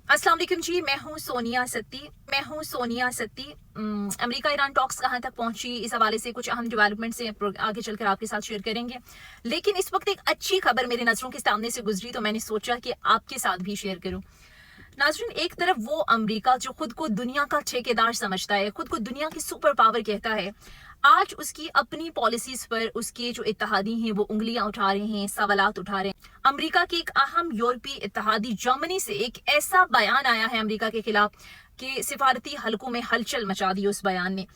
अस्सलाम वालेकुम जी, मैं हूं Sonia Satti. America Iran talks कहां तक पहुंची, इस हवाले से कुछ अहम डेवलपमेंट से आगे चलकर आपके साथ शेयर करेंगे। लेकिन इस वक्त एक अच्छी खबर मेरी नजरों के सामने से गुजरी तो मैंने सोचा कि आपके साथ भी शेयर करूं। नाज़रीन, एक तरफ वो अमेरिका जो खुद को दुनिया का ठेकेदार समझता है, खुद को दुनिया की सुपर पावर कहता है, आज उसकी अपनी पॉलिसीज पर उसके जो इत्तेहादी हैं वो उंगलियां उठा रहे हैं, सवालात उठा रहे हैं। अमेरिका के एक अहम यूरोपीय इत्तेहादी जर्मनी से एक ऐसा बयान आया है अमेरिका के खिलाफ कि सिफारती हलकों में हलचल मचा दी उस बयान ने।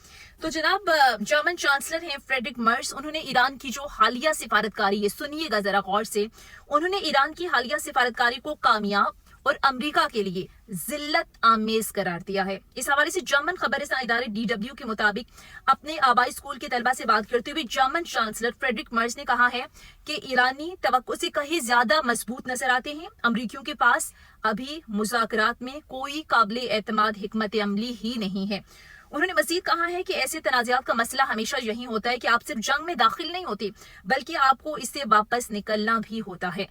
तो जनाब, जर्मन चांसलर हैं फ्रेडरिक मर्स, उन्होंने ईरान की जो हालिया सिफारतकारी है, सुनिएगा जरा गौर से, उन्होंने ईरान की हालिया सिफारतकारी को कामयाब और अमेरिका के लिए जिल्लत आमेज करार दिया है। इस हवाले से जर्मन खबरसां इदारे DW के मुताबिक अपने आबाई स्कूल के तलबा से बात करते हुए जर्मन चांसलर फ्रेडरिक मर्स ने कहा है कि ईरानी तवक्को से कहीं ज्यादा मजबूत नजर आते हैं। अमरीकियों के पास अभी मुज़ाकरात में कोई काबिल एतमाद हिकमत अमली ही नहीं है। उन्होंने मजीद कहा है कि ऐसे तनाज़ात का मसला हमेशा यही होता है कि आप सिर्फ जंग में दाखिल नहीं होते बल्कि आपको इससे वापस निकलना भी होता है।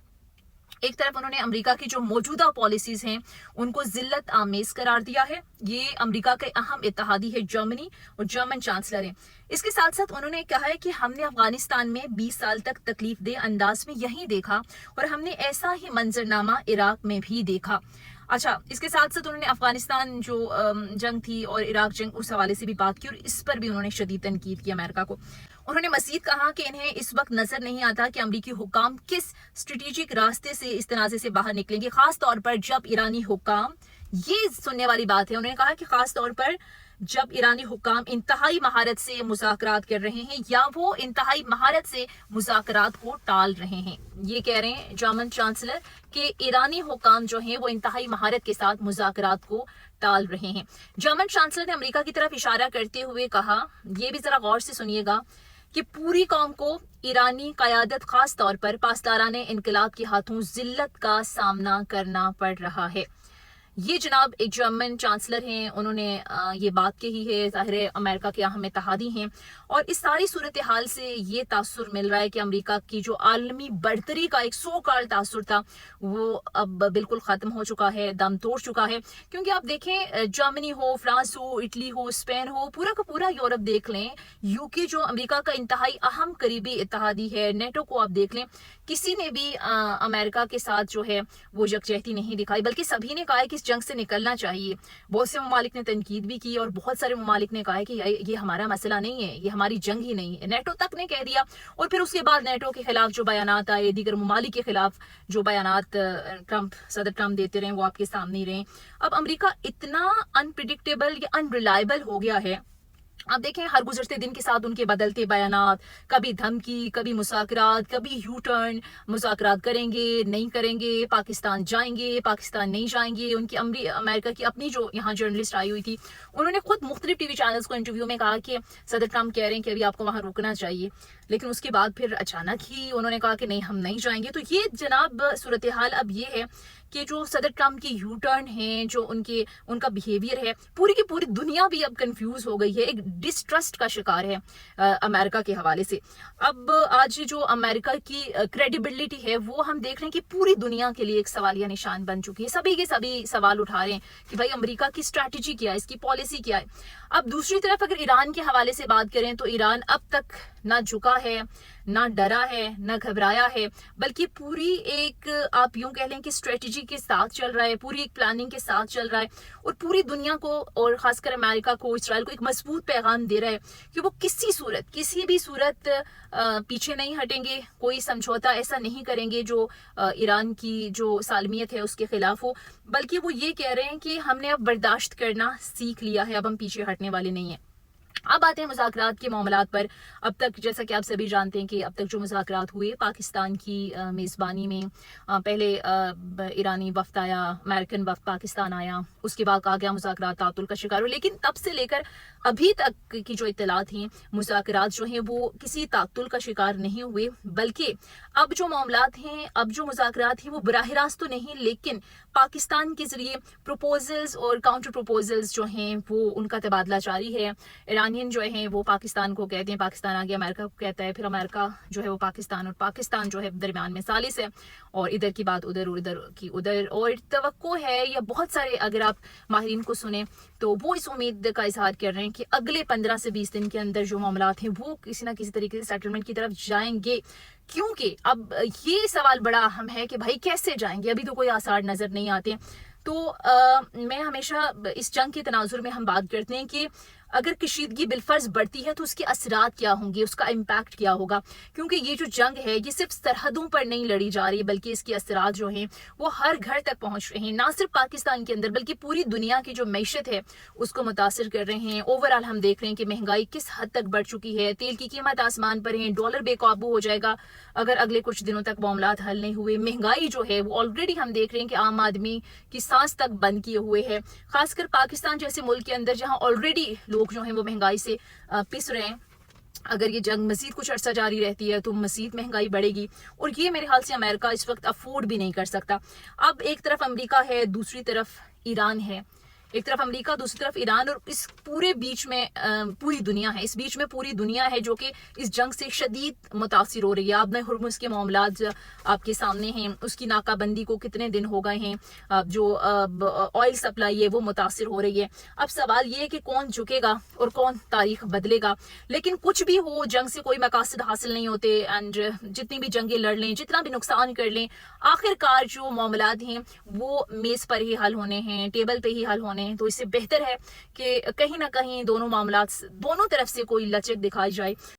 एक तरफ उन्होंने अमेरिका की जो मौजूदा पॉलिसीज हैं उनको जिल्लत आमेज करार दिया है। ये अमेरिका के अहम इत्तेहादी है जर्मनी और जर्मन चांसलर हैं। इसके साथ साथ उन्होंने कहा है कि हमने अफगानिस्तान में 20 साल तक तकलीफ दे अंदाज में यही देखा और हमने ऐसा ही मंजरनामा इराक में भी देखा। अच्छा, इसके साथ साथ उन्होंने अफगानिस्तान जो जंग थी और इराक जंग, उस हवाले से भी बात की और इस पर भी उन्होंने शदीद तनकीद की अमेरिका को। उन्होंने मजीद कहा कि इन्हें इस वक्त नजर नहीं आता कि अमरीकी हुक्काम किस स्ट्रेटेजिक रास्ते से इस तनाज़े से बाहर निकलेंगे, खास तौर पर जब ईरानी हुक्काम, ये सुनने वाली बात है, उन्होंने कहा कि खास तौर पर जब ईरानी हुक्काम इंतहाई महारत से मुज़ाकरात कर रहे हैं या वो इंतहाई महारत से मुज़ाकरात को टाल रहे हैं। ये कह रहे हैं जर्मन चांसलर कि ईरानी हुक्काम जो हैं वो इंतहाई महारत के साथ मुज़ाकरात को टाल रहे हैं। जर्मन चांसलर ने अमेरिका की तरफ इशारा करते हुए कहा, ये भी जरा गौर से सुनिएगा, कि पूरी कौम को ईरानी क़यादत खास तौर पर पासदाराने इनकलाब के हाथों जिल्लत का सामना करना पड़ रहा है। ये जनाब एक जर्मन चांसलर हैं, उन्होंने ये बात कही है। ज़ाहिर है अमेरिका के अहम इत्तेहादी हैं और इस सारी सूरत हाल से ये तासुर मिल रहा है कि अमेरिका की जो आलमी बढ़तरी का एक सो कॉल्ड तासुर था वो अब बिल्कुल ख़त्म हो चुका है, दम तोड़ चुका है। क्योंकि आप देखें, जर्मनी हो, फ्रांस हो, इटली हो, स्पेन हो, पूरा का पूरा यूरोप देख लें, यूके जो अमेरिका का इंतहाई अहम करीबी इत्तेहादी है, नेटो को आप देख लें, किसी ने भी अमेरिका के साथ जो है वो यकजहती नहीं दिखाई, बल्कि सभी ने कहा है कि इस जंग से निकलना चाहिए। बहुत से ममालिक ने तनकीद भी की और बहुत सारे ममालिक ने कहा है कि ये हमारा मसला नहीं है, ये हमारी जंग ही नहीं है। नेटो तक ने कह दिया और फिर उसके बाद नेटो के खिलाफ जो बयानात आए, दीगर ममालिक के खिलाफ जो बयानात सदर ट्रम्प देते रहे वो आपके सामने ही रहे। अब अमेरिका इतना अनप्रिडिक्टेबल या अनरिलायबल हो गया है। आप देखें, हर गुजरते दिन के साथ उनके बदलते बयानात, कभी धमकी, कभी मुज़ाकरात, कभी यू टर्न, मुज़ाकरात करेंगे, नहीं करेंगे, पाकिस्तान जाएंगे, पाकिस्तान नहीं जाएंगे। उनकी अमेरिका की अपनी जो यहाँ जर्नलिस्ट आई हुई थी, उन्होंने खुद मुख्तलिफ टीवी चैनल्स को इंटरव्यू में कहा कि सदर ट्रम्प कह रहे हैं कि अभी आपको वहाँ रुकना चाहिए, लेकिन उसके बाद फिर अचानक ही उन्होंने कहा कि नहीं, हम नहीं जाएंगे। तो ये जनाब सूरत हाल अब ये है कि जो सदर ट्रम्प की यू टर्न है, जो उनका बिहेवियर है, पूरी की पूरी दुनिया भी अब कंफ्यूज हो गई है, एक डिस्ट्रस्ट का शिकार है अमेरिका के हवाले से। अब आज जो अमेरिका की क्रेडिबिलिटी है वो हम देख रहे हैं कि पूरी दुनिया के लिए एक सवालिया निशान बन चुकी है। सभी के सभी सवाल उठा रहे हैं कि भाई अमेरिका की स्ट्रैटेजी क्या है, इसकी पॉलिसी क्या है। अब दूसरी तरफ अगर ईरान के हवाले से बात करें तो ईरान अब तक ना झुका है, ना डरा है, ना घबराया है, बल्कि पूरी एक, आप यूं कह लें कि स्ट्रेटेजी के साथ चल रहा है, पूरी एक प्लानिंग के साथ चल रहा है और पूरी दुनिया को और खासकर अमेरिका को, इसराइल को एक मजबूत पैगाम दे रहा है कि वो किसी भी सूरत पीछे नहीं हटेंगे, कोई समझौता ऐसा नहीं करेंगे जो ईरान की जो सालमियत है उसके खिलाफ हो, बल्कि वो ये कह रहे हैं कि हमने अब बर्दाश्त करना सीख लिया है, अब हम पीछे हटने वाले नहीं हैं। अब आते हैं मुज़ाकरात के मामलात पर। अब तक जैसा कि आप सभी जानते हैं कि अब तक जो मुज़ाकरात हुए पाकिस्तान की मेज़बानी में, पहले ईरानी वफ़द आया, अमेरिकन वफ़द पाकिस्तान आया, उसके बाद कहा गया मुज़ाकरात तातुल का शिकार हो, लेकिन तब से लेकर अभी तक की जो इत्तलात थी, मुज़ाकरात जो हैं वो किसी तातुल का शिकार नहीं हुए, बल्कि अब जो मामलात हैं, अब जो मुज़ाकरात हैं वो बराह रास्त तो नहीं, लेकिन पाकिस्तान के ज़रिए प्रपोजल्स और काउंटर प्रपोजल्स जो हैं वो उनका तबादला जारी है। ईरान इरानियन जो है वो पाकिस्तान को कहते हैं, पाकिस्तान आगे अमेरिका को कहता है, फिर अमेरिका जो है वो पाकिस्तान, और पाकिस्तान जो है दरमियान में सालिस है, और इधर की बात उधर और इधर की उधर। और तवक्को है, या बहुत सारे अगर आप माहिरीन को सुने तो वो इस उम्मीद का इजहार कर रहे हैं कि अगले 15 से 20 दिन के अंदर जो मामलात हैं वो किसी ना किसी तरीके से सेटलमेंट की तरफ जाएंगे। क्योंकि अब ये सवाल बड़ा अहम है कि भाई कैसे जाएंगे, अभी तो कोई आसार नज़र नहीं आते। तो मैं हमेशा इस जंग के तनाजुर में हम बात करते हैं कि अगर कशीदगी बिलफर्ज बढ़ती है तो उसके असरात क्या होंगे, उसका इम्पैक्ट क्या होगा। क्योंकि ये जो जंग है ये सिर्फ सरहदों पर नहीं लड़ी जा रही, बल्कि इसके असरात जो हैं वो हर घर तक पहुंच रहे हैं, ना सिर्फ पाकिस्तान के अंदर बल्कि पूरी दुनिया की जो मैशत है उसको मुतासर कर रहे हैं। ओवरऑल हम देख रहे हैं कि महंगाई किस हद तक बढ़ चुकी है, तेल की कीमत आसमान पर है, डॉलर बेकाबू हो जाएगा अगर अगले कुछ दिनों तक मामलात हल नहीं हुए। महंगाई जो है वो ऑलरेडी हम देख रहे हैं कि आम आदमी की सांस तक बंद किए हुए है, खासकर पाकिस्तान जैसे मुल्क के अंदर जहाँ ऑलरेडी लोग जो हैं वो महंगाई से पिस रहे हैं। अगर ये जंग मजीद कुछ अर्सा जारी रहती है तो मजीद महंगाई बढ़ेगी, और ये मेरे ख्याल से अमेरिका इस वक्त अफोर्ड भी नहीं कर सकता। अब एक तरफ अमेरिका है, दूसरी तरफ ईरान है, एक तरफ अमेरिका दूसरी तरफ ईरान, और इस पूरे बीच में पूरी दुनिया है, इस बीच में पूरी दुनिया है जो कि इस जंग से शदीद मुतासिर हो रही है। अब हुर्मुज़ के मामलात आपके सामने हैं, उसकी नाकाबंदी को कितने दिन हो गए हैं, जो ऑयल सप्लाई है वो मुतासिर हो रही है। अब सवाल ये है कि कौन झुकेगा और कौन तारीख बदलेगा। लेकिन कुछ भी हो, जंग से कोई मकासद हासिल नहीं होते, एंड जितनी भी जंगें लड़ लें, जितना भी नुकसान कर लें, आखिरकार जो मामलात हैं वो मेज़ पर ही हल होने हैं, टेबल पे ही हल होने। तो इससे बेहतर है कि कहीं ना कहीं दोनों मामलात, दोनों तरफ से कोई लचक दिखाई जाए।